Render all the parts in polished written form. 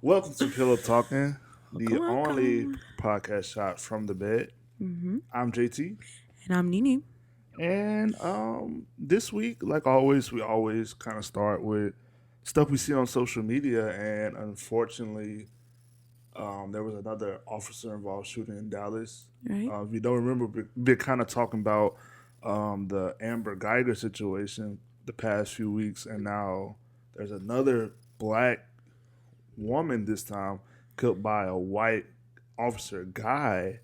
Welcome to Pillow Talking, the only Welcome. podcast shot from the bed. Mm-hmm. I'm JT, And I'm NeNe. and this week, like always, we always kind of start with stuff we see on social media, and unfortunately, there was another officer involved shooting in Dallas. Right? If you don't remember, we've been kind of talking about the Amber Geiger situation the past few weeks, and now there's another black woman this time killed by a white officer guy,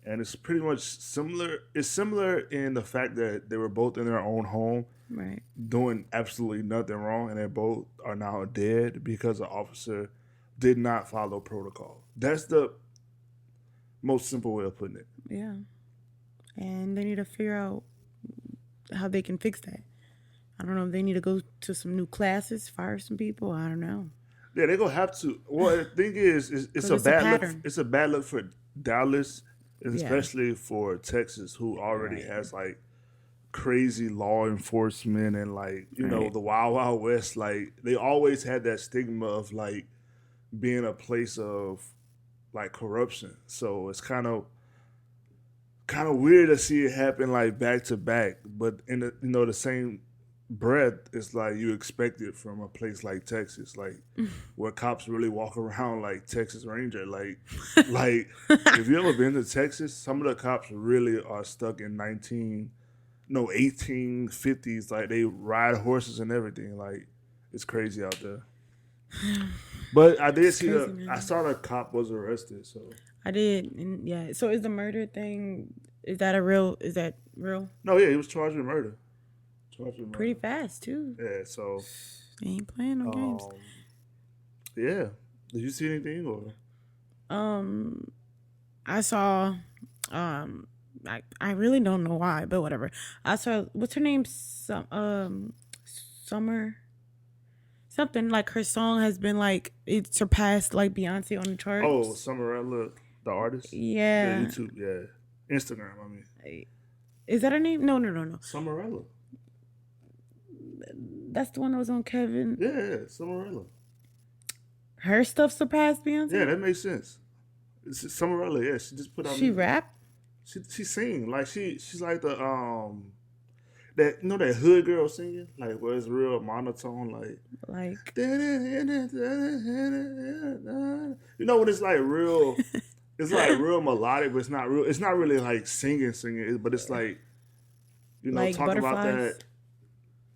and it's pretty much similar. It's similar in the fact that they were both in their own home Right. doing absolutely nothing wrong, and they both are now dead because the officer did not follow protocol. That's the most simple way of putting it. Yeah. And they need to figure out how they can fix that. I don't know if they need to go to some new classes, fire some people. I don't know. Yeah, they're gonna have to. Well, the thing is, it's Because a it's a bad look. pattern. It's a bad look for Dallas, and Yeah. especially for Texas, who already Right. has like crazy law enforcement and like Right. the Wild Wild West. Like they always had that stigma of like being a place of like corruption. So it's kind of weird to see it happen like back to back. But in the same breath, it's like you expect it from a place like Texas, like where cops really walk around like Texas Ranger. Like if you ever been to Texas, some of the cops really are stuck in 1850s. Like they ride horses and everything. Like it's crazy out there. But I did It's see crazy, I man. saw the cop was arrested. So I did. And yeah. So is the murder thing, is that real? no, yeah, he was charged with murder. Charged with Pretty murder. fast, too. Yeah. So They ain't playing no games. um, yeah. Did you see anything or? Um, I saw, I really don't know why, but whatever. I saw, what's her name? Summer something, like her song has been like it surpassed like Beyonce on the Oh, charts. Summerella, the artist. Yeah, Yeah. YouTube. Yeah, Instagram. I mean, Is that her name? No, no, no, no. Summerella. That's the one that was on Kevin. Yeah, Summerella. Her stuff surpassed Yeah, Beyonce. that makes sense. It's Summerella. Yeah, she just put out She music. rap. She sing like she's like the that that hood girl singing like where it's real monotone like Like, when it's like real. It's like real melodic, but it's not real. It's not really like singing, but it's like like talking about that. butterflies.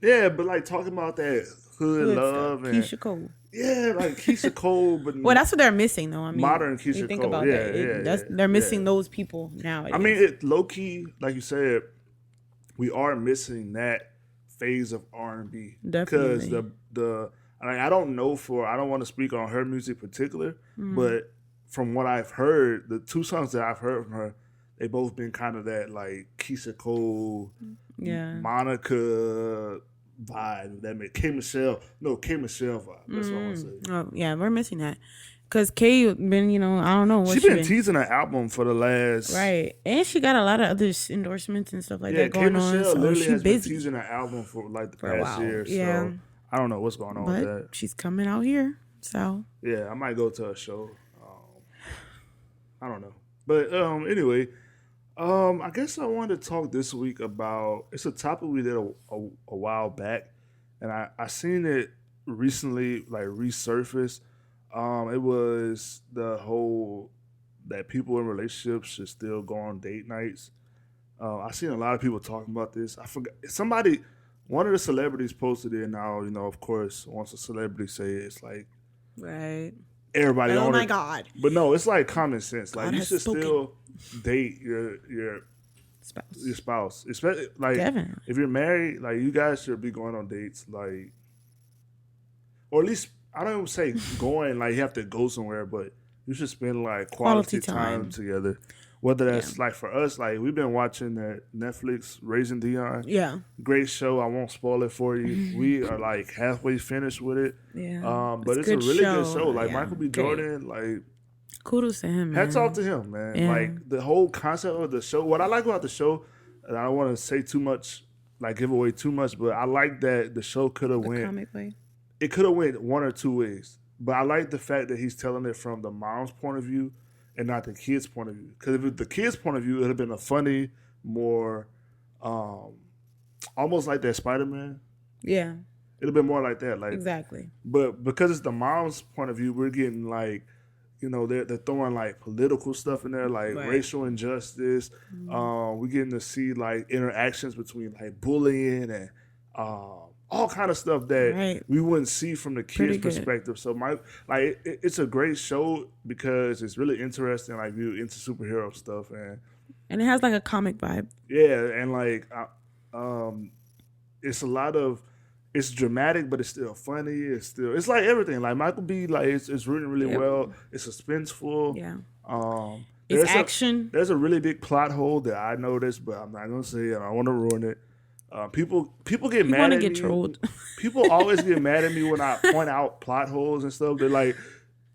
Yeah, but like talking about that hood Hood stuff. love and Keisha Cole. yeah, like Keisha Cole, but Well, that's what they're missing, though. I mean, modern you Keisha think Cole. about Yeah, that. yeah, They're yeah, missing yeah. those people I mean, nowadays. it low key, like you said, we are missing that phase of R&B because Definitely. I don't know I don't want to speak on her music in particular, Mm, but from what I've heard, the two songs that I've heard from her, they both been kind of that like Keisha Cole, yeah. Monica vibe. That made K Michelle vibe. That's what I want to say. Oh, yeah, we're missing that. Because Kay been, I don't know She what she been been. teasing an album for the last Right. And she got a lot of other endorsements and stuff like yeah. that K going on. Michelle So literally she has been busy teasing an album for like the for a past while. year. Yeah. So I don't know what's going on with But that. she's coming out here. So, Yeah, I might go to a show. I don't know, but anyway, I guess I wanted to talk this week about it's a topic we did a while back, and I seen it recently like resurface. It was the whole that people in relationships should still go on date nights. I seen a lot of people talking about this. I forgot one of the celebrities posted it. Now of course, once a celebrity say it, it's like right. everybody Oh on my it. God. But no, it's like common sense. Like God you has should spoken. still date your Spouse. spouse, especially like Definitely. if you're married. Like you guys should be going on dates, like or at least I don't even say going like you have to go somewhere, but you should spend like Quality quality time time. together. Whether Yeah. that's like for us, like we've been watching that Netflix Raising Dion, Yeah. great show. I won't spoil it for you. We are like halfway finished with it. Yeah. But it's a good really good show. Like Yeah. Michael B. Great. Jordan, like Kudos to him, hats off man. to him, man. Yeah. Like the whole concept of the show. What I like about the show, and I don't want to say too much, like give away too much, but I like that the show could have The went comic way. it could have went one or two ways. But I like the fact that he's telling it from the mom's point of view and not the kid's point of view. Because if it's the kid's point of view, it would have been a funny, more um, almost like that Spider-Man. Yeah. It'd have been more like that. Like Exactly. But because it's the mom's point of view, we're getting like, they're throwing like political stuff in there, like Right. racial injustice. We're getting to see like interactions between like bullying and all kind of stuff that Right. we wouldn't see from the Pretty kid's good. perspective. So it's a great show because it's really interesting. Like you into superhero stuff And it has like a comic vibe. yeah, and like it's a lot of. It's dramatic, but it's still funny. It's like everything. Like Michael B. Like it's written really Yep. well. It's suspenseful. Yeah. There's It's action. There's a really big plot hole that I noticed, but I'm not gonna say it. I don't want to ruin it. People get You mad want at to me. get trolled. People always get mad at me when I point out plot holes and stuff. They're like,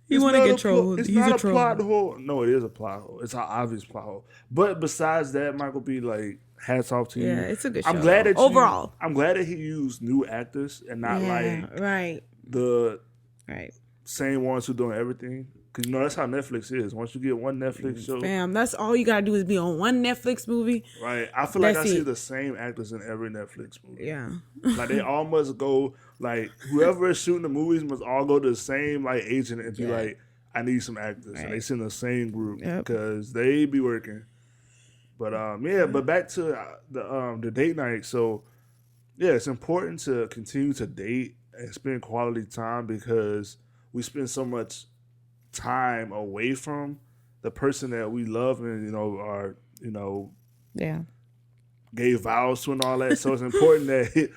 You "It's want to not get a trolled. It's He's not a a troll. plot hole." No, it is a plot hole. It's an obvious plot hole. But besides that, Michael B. Like, hats off to you. Yeah, it's a good show. I'm glad that overall. I'm glad that he used new actors and not like right. the Right. same ones who doing everything. Because that's how Netflix is. Once you get one Netflix show, Bam. That's all you gotta do is be on one Netflix movie. right? I feel like I That's see it. the same actors in every Netflix movie. Yeah. Like they all must go. Like whoever is shooting the movies must all go to the same like agent and be Yeah. like, "I need some actors," and they Right. send the same group Yep. because they be working. But yeah, but back to the date night. So yeah, it's important to continue to date and spend quality time because we spend so much time away from the person that we love and are Yeah. gave vows to and all that. So it's important that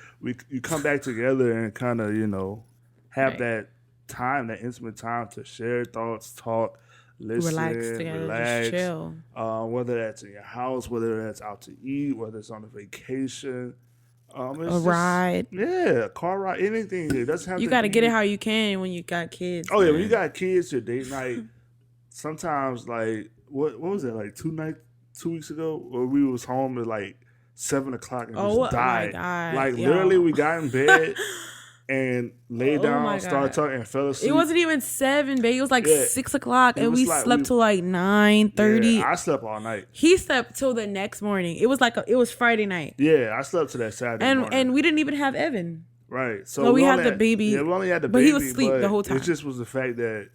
you come back together and kind of have Right. that time, that intimate time to share thoughts, talk, listen, Relax together. relax. Just chill. Whether that's in your house, whether that's out to eat, whether it's on a vacation, A ride. Yeah, a car ride, anything. It doesn't have You to got to be- get it how you can when you got kids. Oh yeah, when man. you got kids, your date night. Sometimes like what was it like 2 weeks ago, where we was home at like 7:00 and Oh just my died. God, Like yo. literally, we got in bed and laid Oh down, my started God. talking, and fell asleep. It wasn't even 7, babe. It was like Yeah. 6:00, It and was we like slept we- till like 9:30. Yeah, I slept all night. He slept till the next morning. It was like it was Friday night, Yeah, I slept to that Saturday morning. and we didn't even have Evan. Right. So No, we had only the baby, Yeah, we only had the but baby. he was asleep the whole time. It just was the fact that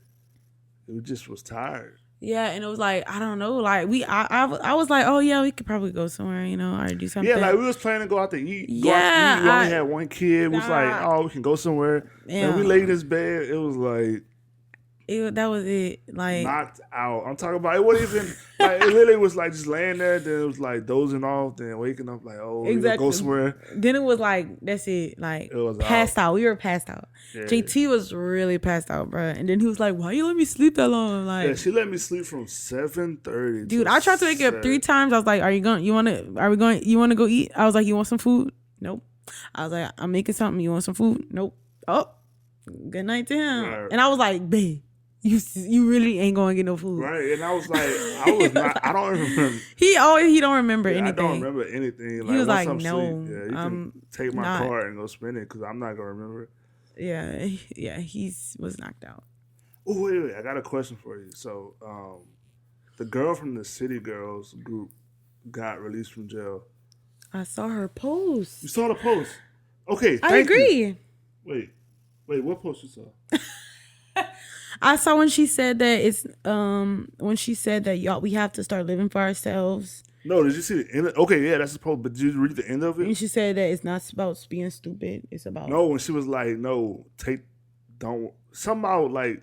it just was tired. Yeah, and it was like I don't know, like I was like, oh yeah, we could probably go somewhere, or do something. Yeah, like we was planning to go out to eat. Yeah, We only had one kid. We was like, Nah. oh, we can go somewhere. And we Yeah. laid in this bed. It was like That was it. Like knocked out. I'm talking about it wasn't even like it literally was like just laying there. Then it was like dozing off. Then waking up like, oh, we gonna Exactly. go somewhere. then it was like that's it. Like It was passed out. We were passed out. Yeah. JT was really passed out, bro. And then he was like, "Why you let me sleep that long?" I'm like, Yeah, she let me sleep from 7:30. dude, I tried to wake you up 3 times. I was like, you want to go eat? I was like, you want some food? Nope. I was like, I'm making something. You want some food? Nope. Oh, good night to him. Right. And I was like, babe, you really ain't going to get no food. Right, and I was like, I don't even remember. He don't remember anything. I don't remember anything. He was once like, I'm no, asleep, yeah, you can take my not. card and go spend it because I'm not gonna remember it. Yeah, he was knocked out. Oh wait, I got a question for you. So, the girl from the City Girls group got released from jail. I saw her post. You saw the post? Okay, I thank agree. you. Wait, what post you saw? I saw when she said that y'all we have to start living for ourselves. No, did you see the end? Okay, yeah, that's the post. But did you read the end of And it? she said that it's not about being stupid. It's about No, when she was like, somehow like,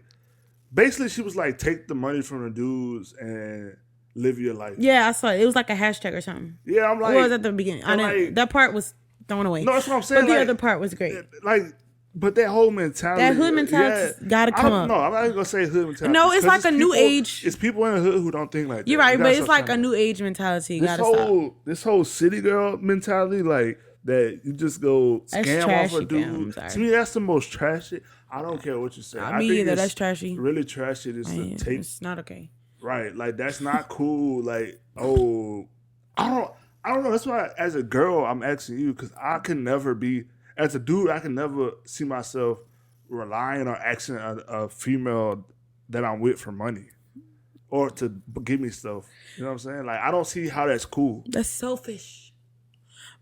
basically she was like, take the money from the dudes and live your life. Yeah, I saw it. It was like a hashtag or something. Yeah, I'm like, It was at the beginning. I didn't, like- that part was thrown away. no, that's what I'm saying. But the like, other part was great. like, but that whole mentality, That hood mentality's gotta come up. No, I'm not even gonna say hood mentality. No, it's 'cause like a new people- age. It's people in the hood who don't think like that. You're right, You but gotta it's stop like a saying new age mentality. You that. gotta stop. This whole city girl mentality, like that, you just go That's scam off trashy, a fam. dude. I'm sorry. To me, that's the most trashy. I don't care what you say. I Me think either. it's That's trashy. Really trashy is to take It's not okay. right. Like that's not cool. Like I don't know. That's why as a girl, I'm asking you because I can never be as a dude. I can never see myself relying on asking a female that I'm with for money or to give me stuff. You know what I'm saying? Like, I don't see how that's cool. That's selfish.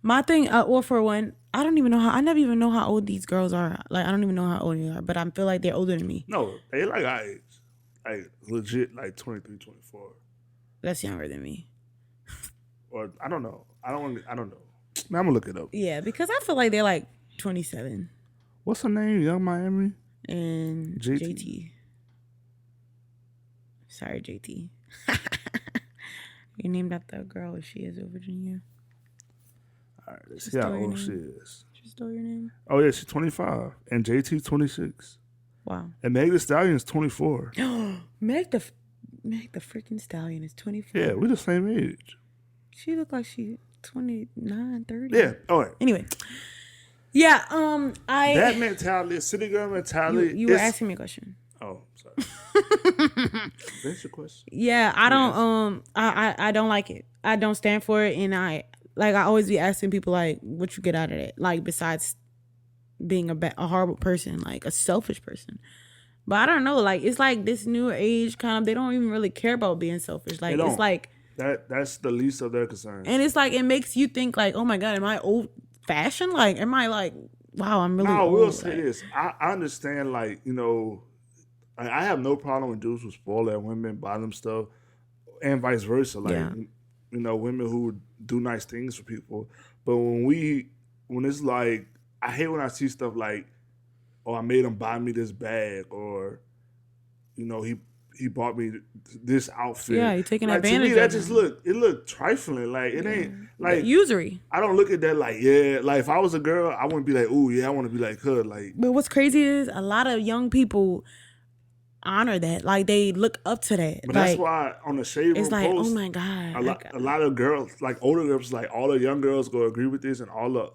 My thing, well, for one, I never even know how old these girls are. Like, I don't even know how old they are, but I feel like they're older than me. No, they like our age. Like, legit, like 23, 24. That's younger than me. Or, I don't know. I don't know. Man, I'm going to look it up. Yeah, because I feel like they're like 27. What's her name? Young Miami? And JT. Sorry, JT. You named after a girl. She is over Virginia. All right, let's see how old she is. She stole your name? Oh, yeah, she's 25. And JT's 26. Wow. And Meg Thee Stallion is 24. Meg the freaking Stallion is 24. Yeah, we're the same age. She look like she 29, 30. Yeah, all right. Anyway. Yeah, that mentality, city girl mentality. You were asking me a question. Oh, sorry. That's your question. Yeah, I don't I don't like it. I don't stand for it, and I always be asking people like, what you get out of it? Like, besides being a horrible person, like a selfish person. But I don't know, like, it's like this new age kind of, they don't even really care about being selfish. Like, it's like that's the least of their concerns. And it's like, it makes you think like, oh my God, am I old fashioned? Like, am I like, wow, I'm really old? I will say this. I understand, like, you know, I have no problem with dudes who spoil their women, buy them stuff, and vice versa. Like, you know, women who do nice things for people. But when it's like, I hate when I see stuff like, oh, I made him buy me this bag, or, you know, he bought me this outfit. Yeah, you're taking like, advantage to me, of that just look trifling. Like, it ain't like usury. I don't look at that like, yeah, like if I was a girl, I wouldn't be like, oh yeah, I want to be like her. Like, but what's crazy is a lot of young people honor that. Like, they look up to that. But like, that's why on the Shade Room it's like, post, oh my God. a lot of girls, like older girls, like all the young girls go agree with this, and all the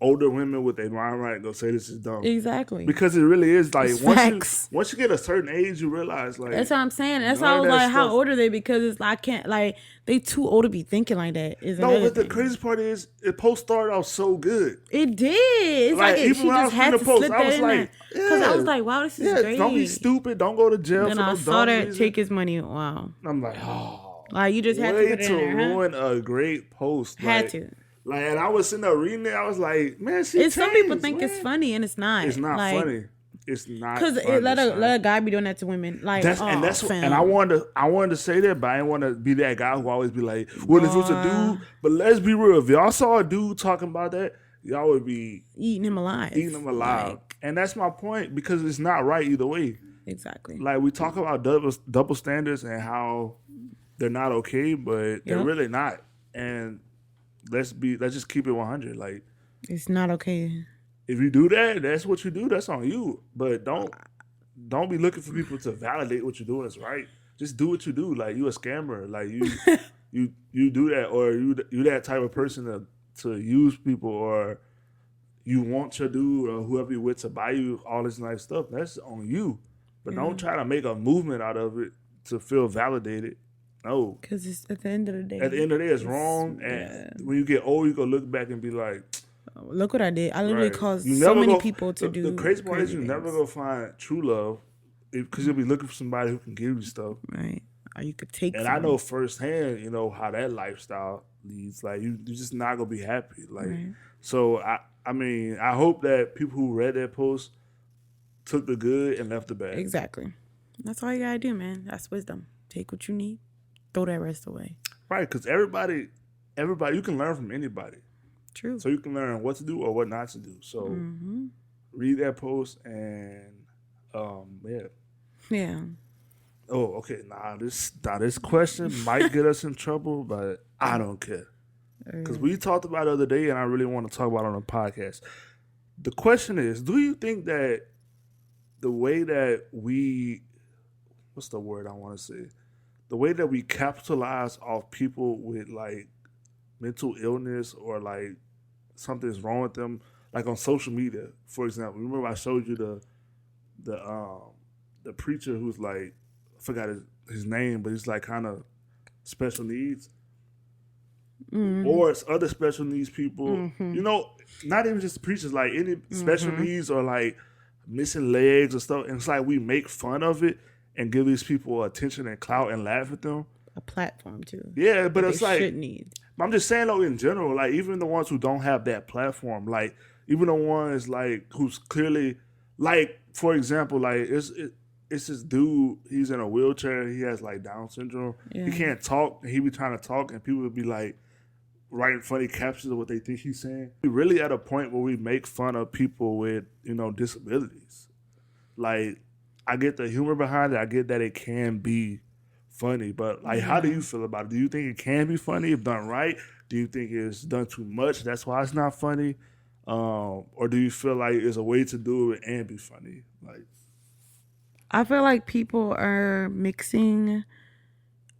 older women with their mind right go say this is dumb. Exactly. Because it really is like, once you get a certain age, you realize, like, that's what I'm saying. That's why I was like, how old are they? Because it's like, I can't, like, they too old to be thinking like that. No, but the crazy part is, the post started off so good. It did. It's like she just had to slip that in there. Because I was like, wow, this is great. Don't be stupid. Don't go to jail for no dumb reason. Then I saw that take his money. Wow. I'm like, oh. Like, you just had to put it in there, ruin a great post. Had to. Like, and I was sitting there reading it. I was like, man, some people think it's funny, and it's not. It's not like, funny. It's not because let a guy be doing that to women. Like, and I wanted to say that, but I didn't want to be that guy who always be like, well, if it was a dude. But let's be real. If y'all saw a dude talking about that, y'all would be eating him alive. Like, and that's my point, because it's not right either way. Exactly. Like, we talk about double standards and how they're not okay, but they're really not. And let's just keep it 100. Like, it's not okay. If you do that, that's what you do. That's on you. But don't be looking for people to validate what you're doing is right. Just do what you do. Like, you a scammer. Like, you do that, or you that type of person to use people, or you want your dude or whoever you're with to buy you all this nice stuff. That's on you. But don't try to make a movement out of it to feel validated. No. Because it's at the end of the day. At the end of the day, it's wrong. And when you get old, you go look back and be like, look what I did. I literally caused so many people to do. The crazy part is you never go find true love, because you'll be looking for somebody who can give you stuff. Right. Or you could take. And I know firsthand, you know, how that lifestyle leads. Like, you're just not going to be happy. Like, so I mean, I hope that people who read that post took the good and left the bad. Exactly. That's all you got to do, man. That's wisdom. Take what you need. Throw that rest away. Right, because everybody, you can learn from anybody. True. So you can learn what to do or what not to do. So read that post and yeah. Oh, okay. Now this question might get us in trouble, but I don't care, because we talked about it the other day, and I really want to talk about it on the podcast. The question is, do you think that the way that what's the word I want to say? The way that we capitalize off people with, like, mental illness, or like something's wrong with them, like on social media, for example. Remember I showed you the preacher who's like, I forgot his name, but he's like kind of special needs, or it's other special needs people. You know, not even just preachers, like any special needs, or like missing legs and stuff. And it's like we make fun of it and give these people attention and clout and laugh at them. A platform too. Yeah, but that it's they like should need. I'm just saying though, in general, like even the ones who don't have that platform, like even the ones like who's clearly, like for example, like it's this dude. He's in a wheelchair. He has like Down syndrome. Yeah. He can't talk. And he be trying to talk, and people would be like writing funny captions of what they think he's saying. We're really at a point where we make fun of people with disabilities. Like I get the humor behind it. I get that it can be funny, but like, how do you feel about it? Do you think it can be funny if done right? Do you think it's done too much? That's why it's not funny, or do you feel like it's a way to do it and be funny? Like, I feel like people are mixing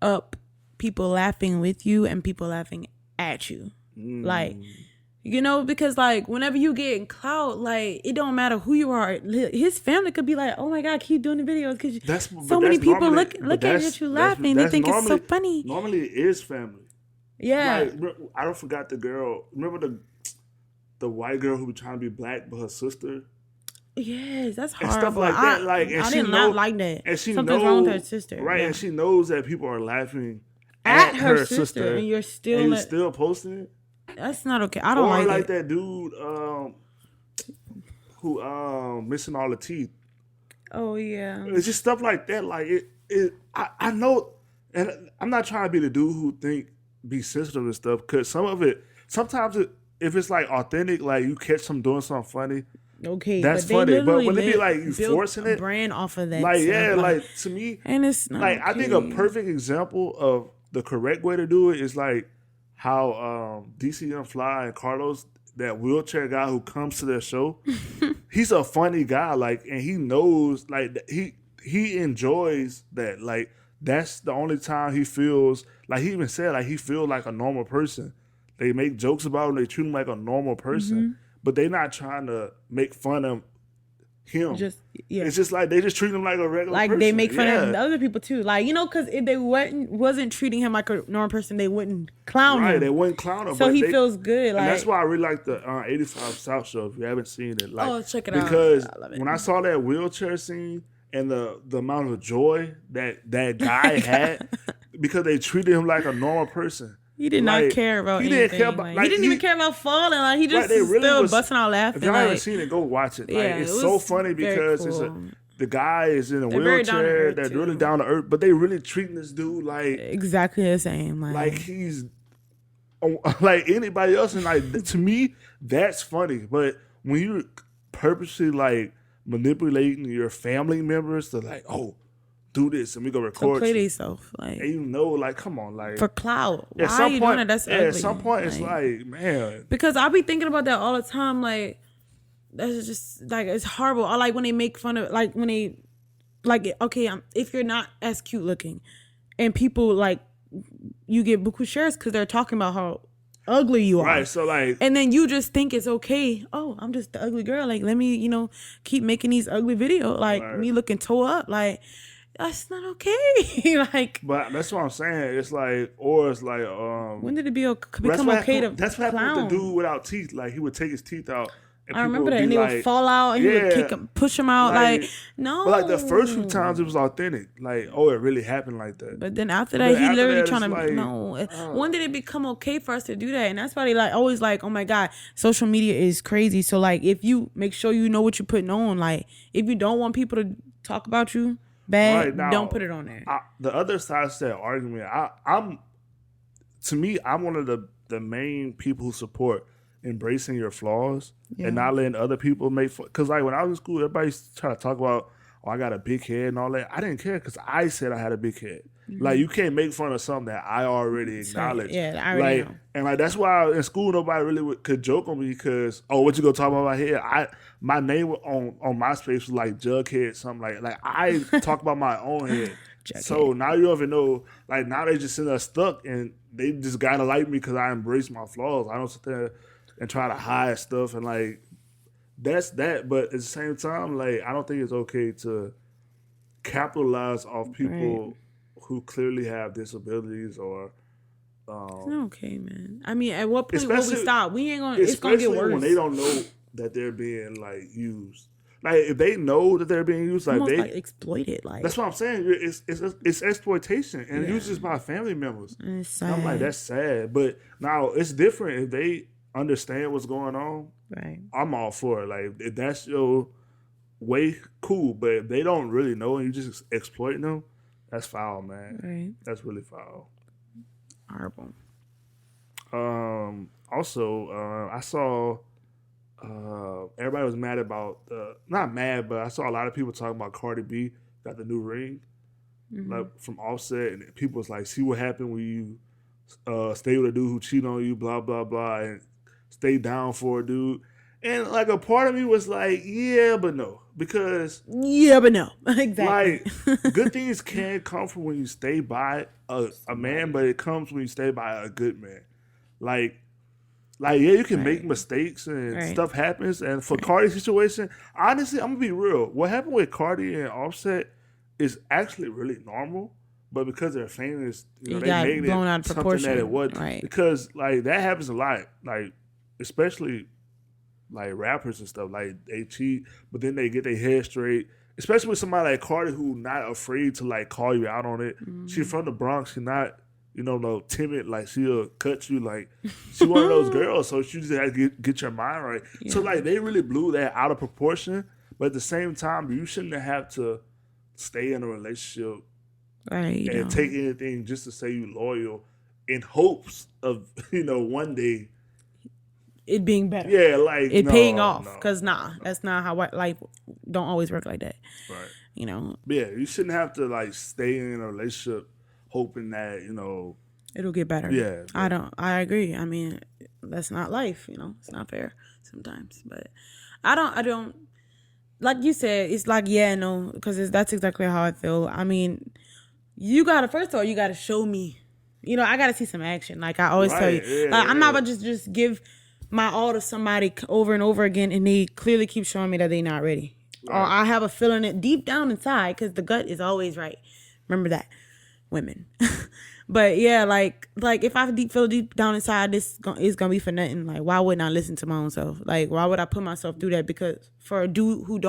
up people laughing with you and people laughing at you, like. Because like whenever you get clout, like it don't matter who you are. His family could be like, "Oh my God, keep doing the videos because so many people look at you laughing. They think it's so funny." Normally, it is family. Yeah, like, I don't forgot the girl. Remember the white girl who was trying to be black, but her sister. Yes, that's horrible. And stuff like that. Like, and I she did not like that. And she something's wrong with her sister, right? Yeah. And she knows that people are laughing at her sister, and you're still posting it. That's not okay. I don't like it. That dude who missing all the teeth. Oh yeah. It's just stuff like that. Like I know, and I'm not trying to be the dude who be sensitive and stuff, because sometimes if it's like authentic, like you catch them doing something funny. Okay, that's funny. But when it be like you forcing it, brand off of that, like stuff, like to me, and it's not like okay. I think a perfect example of the correct way to do it is like how DC Young Fly and Carlos, that wheelchair guy who comes to their show, he's a funny guy, like, and he knows, like, he enjoys that, like, that's the only time he feels, like, he even said, like, he feels like a normal person. They make jokes about him, they treat him like a normal person, but they're not trying to make fun of him. It's just like they just treat him like a regular person. Like they make fun of the other people too. Like, because if they wasn't treating him like a normal person, they wouldn't clown him. Right, they wouldn't clown him. So he feels good. Like, and that's why I really like the 85 South show. If you haven't seen it, like, check it out. Because I love it. when I saw that wheelchair scene and the amount of joy that guy had, because they treated him like a normal person. He did not care about anything. He didn't even care about falling. Like, he just still busting out laughing. If y'all haven't seen it, go watch it. Like, it's so funny because the guy is in a wheelchair. They're really down to earth, but they really treating this dude like exactly the same. Like he's like anybody else. And like, to me, that's funny. But when you purposely like manipulating your family members to like, do this and we go record. Play themselves, like, and like, come on, like, for clout. Why are you doing it? That's ugly. At some point, it's like, man, because I be thinking about that all the time. Like, that's just like, it's horrible. I like when they make fun of, like, when they like, okay, if you're not as cute looking, and people like, you get buku shares because they're talking about how ugly you are, right? So like, and then you just think it's okay. Oh, I'm just the ugly girl. Like, let me, keep making these ugly videos. Like, me looking toe up. Like, that's not okay. Like, but that's what I'm saying. It's like, or it's like, when did it become okay to That's what happened with the dude without teeth. Like, he would take his teeth out. And I remember that, and they would fall out, and he would kick him, push him out. Like, no. But like the first few times, it was authentic. Like, it really happened like that. But then after that, he literally trying to no. When did it become okay for us to do that? And that's why they like always like, oh my God, social media is crazy. So like, if you make sure you know what you're putting on, like, if you don't want people to talk about you bad, right, now, don't put it on there. The other side of that argument, I'm one of the main people who support embracing your flaws and not letting other people make fun. Because like when I was in school, everybody's trying to talk about, I got a big head and all that. I didn't care because I said I had a big head. Like, you can't make fun of something that I already acknowledged. Yeah, I already know. And like, that's why in school nobody really could joke on me because, what you gonna talk about my head? My name on MySpace was like Jughead, something like I talk about my own head. So now you don't even know, like, now they just sitting there stuck and they just gotta like me because I embrace my flaws. I don't sit there and try to hide stuff, and like, that's that. But at the same time, like, I don't think it's okay to capitalize off people who clearly have disabilities or. It's not okay, man. I mean, at what point will we stop? We ain't gonna. It's gonna get worse when they don't know that they're being like used. like if they know that they're being used, like almost they like exploited. Like that's what I'm saying. It's exploitation, and used by family members. it's sad. I'm like, that's sad. But now it's different if they understand what's going on. Right. I'm all for it. Like if that's your way, cool. But if they don't really know and you just exploiting them, that's foul, man. Right. That's really foul. Horrible. Also, I saw everybody was mad about not mad, but I saw a lot of people talking about Cardi B got the new ring, like from Offset, and people was like, see what happened when you stay with a dude who cheat on you, blah blah blah, and stay down for a dude. And like a part of me was like, yeah, but no, because exactly. Like good things can come from when you stay by a man, but it comes when you stay by a good man. Like yeah, you can make mistakes and stuff happens. And for Cardi's situation, honestly, I'm gonna be real. What happened with Cardi and Offset is actually really normal, but because they're famous, they made blown out of something proportion. that it wasn't. Right. Because like that happens a lot. Like especially like rappers and stuff. Like they cheat, but then they get their head straight. Especially with somebody like Cardi who not afraid to like call you out on it. She's from the Bronx. She's not, no timid. Like she'll cut you. Like she one of those girls. So she just has to get your mind right. Yeah. So like they really blew that out of proportion. But at the same time, you shouldn't have to stay in a relationship and take anything just to say you loyal in hopes of one day it being better. Yeah, like it paying off. Because that's not how life don't always work like that. Right. Yeah, you shouldn't have to like stay in a relationship hoping that it'll get better. Yeah, I agree. I mean, that's not life. It's not fair sometimes. But I don't. Like you said, it's like because that's exactly how I feel. I mean, first of all, you gotta show me. I gotta see some action. Like I always tell you, I'm not about to just give my all to somebody over and over again, and they clearly keep showing me that they're not ready. Right. Or I have a feeling it deep down inside, because the gut is always right. Remember that, women. But yeah, like if I feel deep down inside this is gonna be for nothing, like why wouldn't I listen to my own self? Like why would I put myself through that? Because for a dude who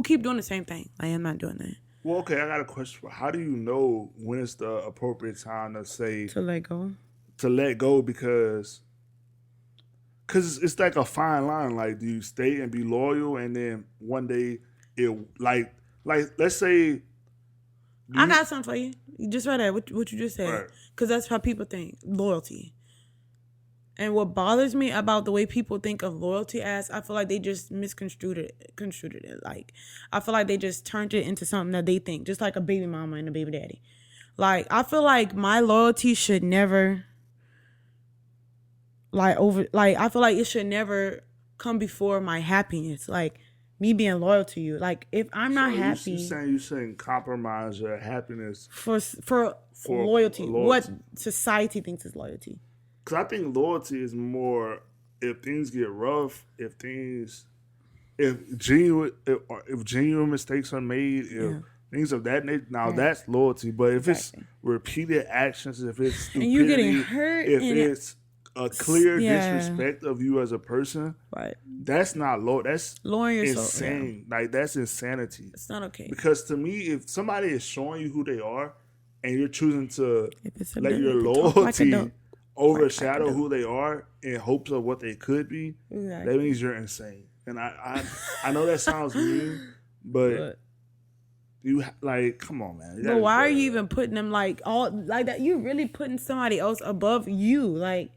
keep doing the same thing, like I'm not doing that. Well, okay, I got a question. How do you know when it's the appropriate time to say to let go? To let go, because it's like a fine line. Like, do you stay and be loyal, and then one day it like let's say I got something for you. You just read that what you just said, because that's how people think loyalty. And what bothers me about the way people think of loyalty as, I feel like they just misconstrued it. Like, I feel like they just turned it into something that they think, just like a baby mama and a baby daddy. Like, I feel like my loyalty should never, I feel like it should never come before my happiness. Like, me being loyal to you. Like, if I'm not happy. You shouldn't compromise your happiness for loyalty. What society thinks is loyalty. Because I think loyalty is more if things get rough, if genuine mistakes are made, if things of that nature. Now that's loyalty. But if it's repeated actions, if it's stupidity, and you getting hurt, if it's a clear disrespect of you as a person, that's not low. That's lowering yourself. Insane. Like that's insanity. It's not okay. Because to me, if somebody is showing you who they are, and you're choosing to let your loyalty overshadow who they are in hopes of what they could be, that means you're insane. And I know that sounds mean, but you come on, man. But why are you even putting them all like that? You really putting somebody else above you, like.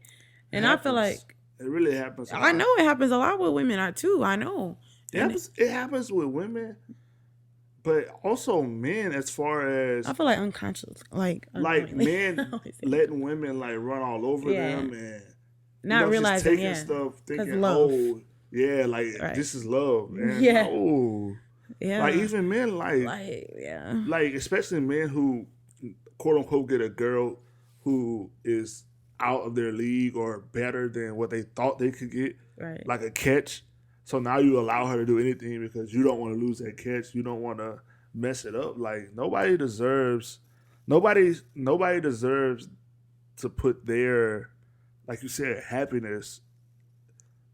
And I feel like it really happens. I know it happens a lot with women too. I know it happens with women, but also men. As far as I feel like unconscious, like men letting women run all over them and not realizing taking stuff, thinking, oh yeah, this is love, and like even men like especially men who quote unquote get a girl who is out of their league or better than what they thought they could get, like a catch. So now you allow her to do anything because you don't want to lose that catch. You don't want to mess it up. Like nobody deserves to put their, like you said, happiness.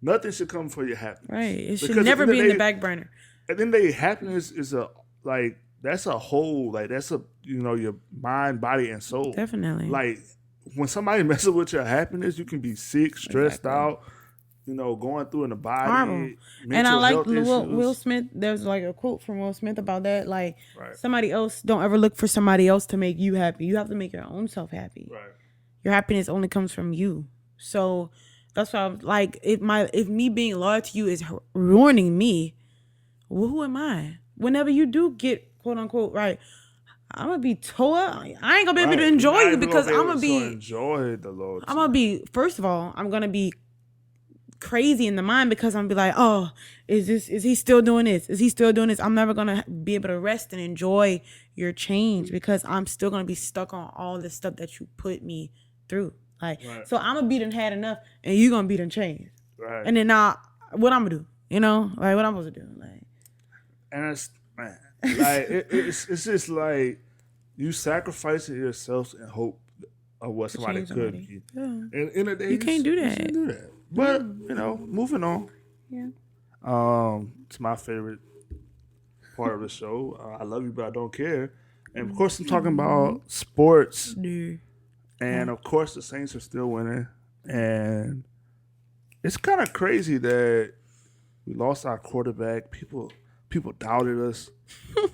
Nothing should come for your happiness. Right. It should never be in the back burner. and then their happiness is a like that's a whole like that's a your mind, body, and soul. Definitely. Like when somebody messes with your happiness, you can be sick, stressed Exactly. out, going through in the body, Horrible. mental And I like health issues. Will Smith. There's like a quote from Will Smith about that. Like Right. somebody else, don't ever look for somebody else to make you happy. You have to make your own self happy. Right. Your happiness only comes from you. So that's why I'm like, if me being loyal to you is ruining me, well, who am I? Whenever you do get quote unquote right, I'm gonna be tore. I ain't gonna be able to enjoy you because I'm gonna be enjoy the Lord. I'm gonna be, first of all, I'm gonna be crazy in the mind because I'm gonna be like, oh, is he still doing this? Is he still doing this? I'm never gonna be able to rest and enjoy your change because I'm still gonna be stuck on all the stuff that you put me through. Like, right. So I'm gonna be done had enough, and you gonna be done changed. Right. And then now, what I'm gonna do? Like what I'm supposed to do? Like, and it's man, like it's just like you sacrificing yourself in hope of what somebody could be. Yeah. And in the day, you can't do that. You can't do that. But moving on. Yeah. It's my favorite part of the show. I love you, but I don't care. And of course, I'm talking about sports. Dude. And of course, the Saints are still winning. And it's kind of crazy that we lost our quarterback. People doubted us.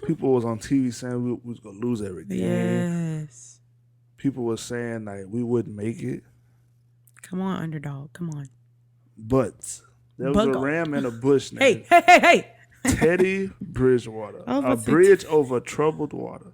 People was on TV saying we was gonna lose every game. Yes. People were saying like we wouldn't make it. Come on, underdog. Come on. But there was a ram in a bush. Hey. Teddy Bridgewater. A bridge over troubled water.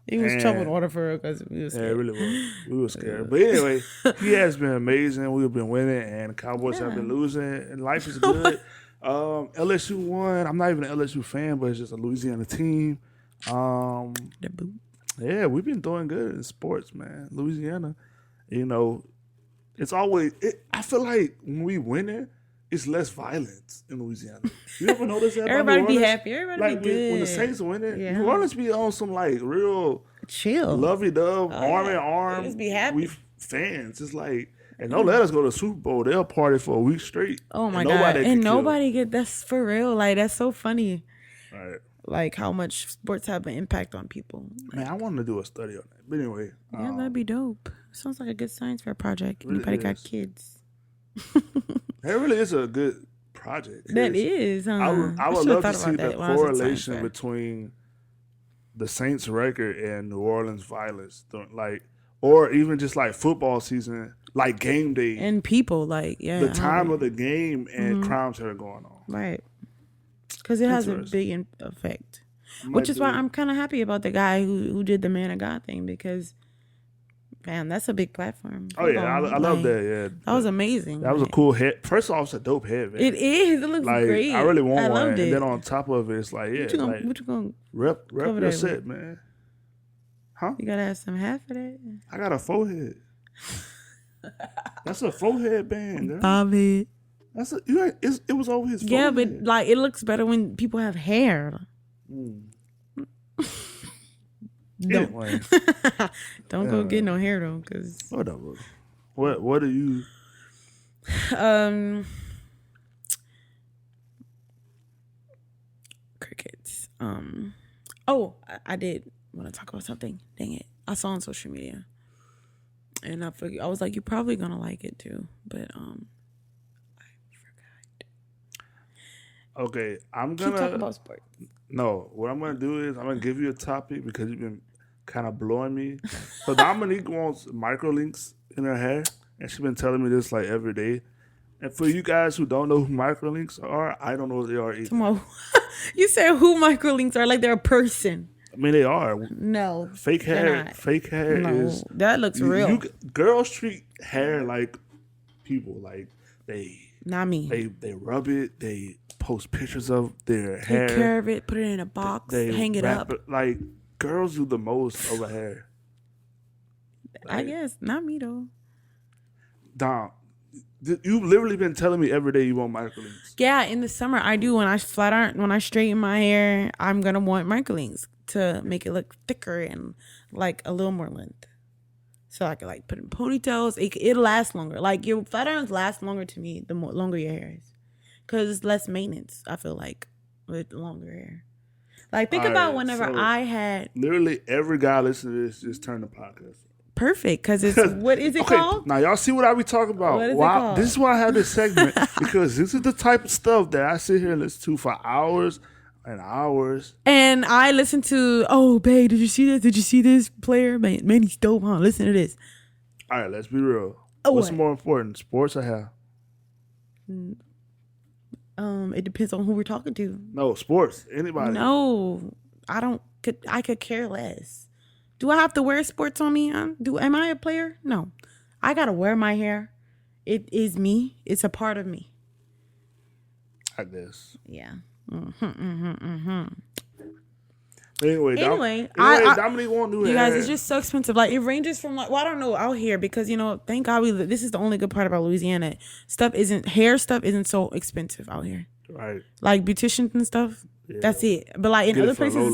It was troubled water for real because we was scared. Yeah, it really was. We were scared. But anyway, he has been amazing. We've been winning, and the Cowboys have been losing, and life is good. LSU won. I'm not even an LSU fan, but it's just a Louisiana team. Yeah, we've been doing good in sports, man. Louisiana, it's always. I feel like when we win it, it's less violence in Louisiana. You ever notice that? Everybody be happy. Everybody be good. When the Saints win it, New Orleans be on some like real chill, lovey-dove, arm in arm. Just be happy. We fans. It's like, and don't let us go to the Super Bowl. They'll party for a week straight. Oh my God! And nobody get that's for real. Like that's so funny. Right. Like how much sports have an impact on people. Man, I want to do a study on that. But anyway, yeah, that'd be dope. Sounds like a good science fair project. Really Anybody got kids? That really is a good project. That is. I would love to see the correlation between the Saints' record and New Orleans violence, like, or even just like football season, like game day and people, like the time of the game and crimes that are going on, right? Because it has a big effect, which is why I'm kind of happy about the guy who did the Man of God thing because. Man, that's a big platform. Oh, yeah. I love that. Yeah. That was amazing. That was a cool head. First off, it's a dope head, man. It is. It looks great. I really want one. Loved it. And then on top of it, it's like, yeah. What you gonna rep your set, man. Huh? You gotta have some half of that. I got a forehead. That's a forehead band, girl. Bob it. It was over his forehead. Yeah, but like it looks better when people have hair. Anyway. Don't go get no hair though, cause whatever. What are you? Crickets. Oh, I did want to talk about something. Dang it! I saw on social media, and I was like, you're probably gonna like it too, but I forgot. Okay, I'm gonna talk about sports. No, what I'm gonna do is I'm gonna give you a topic because you've been kind of blowing me. So Dominique wants microlinks in her hair, and she's been telling me this like every day. And for you guys who don't know who microlinks are, I don't know what they are either. Come on. You said who microlinks are like they're a person. I mean, they are. No. Fake hair. Fake hair is. That looks real. Girls treat hair like people. Like they. Not me. They rub it. They post pictures of their hair. Take care of it. Put it in a box. They hang it up. Like girls do the most over hair. Like, I guess not me though. Dom, you've literally been telling me every day you want microlinks. Yeah, in the summer I do. When I straighten my hair, I'm gonna want microlinks to make it look thicker and like a little more length. So I can like put in ponytails. It'll last longer. Like your flat irons last longer to me the longer your hair is, because it's less maintenance. I feel like with longer hair. Like, think All about right, whenever so I had literally every guy listening to this just turn the podcast. perfect, because it's what is it called? Now y'all see what I be talking about. What is it Why? called? This is why I have this segment because this is the type of stuff that I sit here and listen to for hours and hours. And I listen to, oh, babe, did you see this? Did you see this player? Man, he's dope, huh? Listen to this. All right, let's be real. Oh, What's what? more important, sports or hair? It depends on who we're talking to. No, sports. Anybody? No, I could care less. Do I have to wear sports on me? Am I a player? No. I gotta wear my hair. It is me. It's a part of me. I guess. Yeah. Anyway, I Dominique won't do that. you guys, it's just so expensive. Like, it ranges from, like, well, I don't know out here because, you know, thank God this is the only good part about Louisiana. Hair stuff isn't so expensive out here. Right. Like beauticians and stuff. Yeah. That's it. But like in Get it other for places,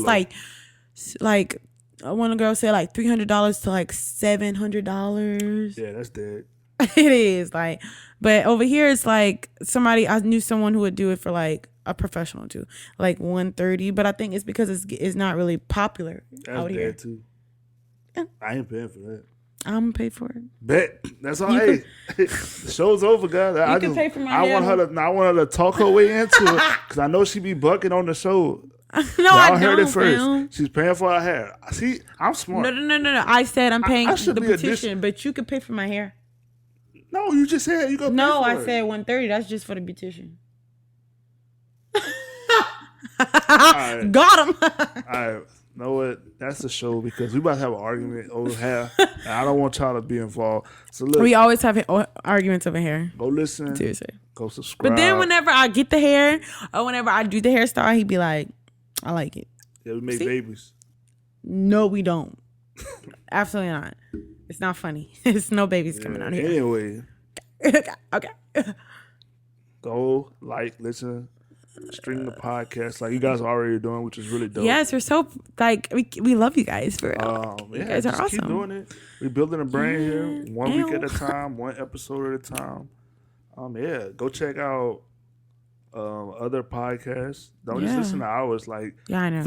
it's like one girl said like $300 to like $700. Yeah, that's dead. It is like, but over here it's like I knew someone who would do it for like a professional too, like $130. But I think it's because it's not really popular out here. That's dead too. Yeah. I ain't paying for that. I'm gonna pay for it. Bet. That's all. Hey, the show's over, guys. You can pay for my hair. I want her to talk her way into it because I know she be bucking on the show. No, Y'all I heard don't. it first. Fam. She's paying for her hair. See, I'm smart. No. I said I'm paying I the should be beautician, but you could pay for my hair. No, you just said you go. No, pay I for it. said $130. That's just for the beautician. Right. Got him. All right. Know what? That's the show because we about to have an argument over hair. And I don't want y'all to be involved. So look, We always have arguments over hair. go listen. Seriously. Go subscribe. But then whenever I get the hair or whenever I do the hairstyle, he'd be like, I like it. Yeah, we make See? babies. No, we don't. Absolutely not. It's not funny. There's no babies coming out here. Anyway, Okay. go listen, stream the podcast like you guys are already doing, which is really dope. Yes, we're so like we love you guys for real. Yeah, You guys are just keep awesome. doing it. We're building a brand here, one Ew. week at a time, one episode at a time. Yeah, go check out other podcasts. Don't just Yeah. listen to ours. Like, Yeah, I know.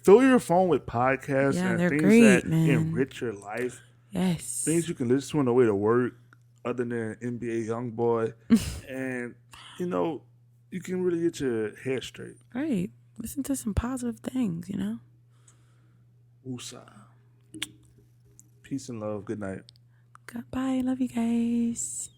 fill your phone with podcasts Yeah, and they're things great, that man. enrich your life. Yes. Things you can listen to on the way to work, other than NBA YoungBoy, and you can really get your head straight. Right. Listen to some positive things, you know? Woosah. Peace and love. Good night. Goodbye. Love you guys.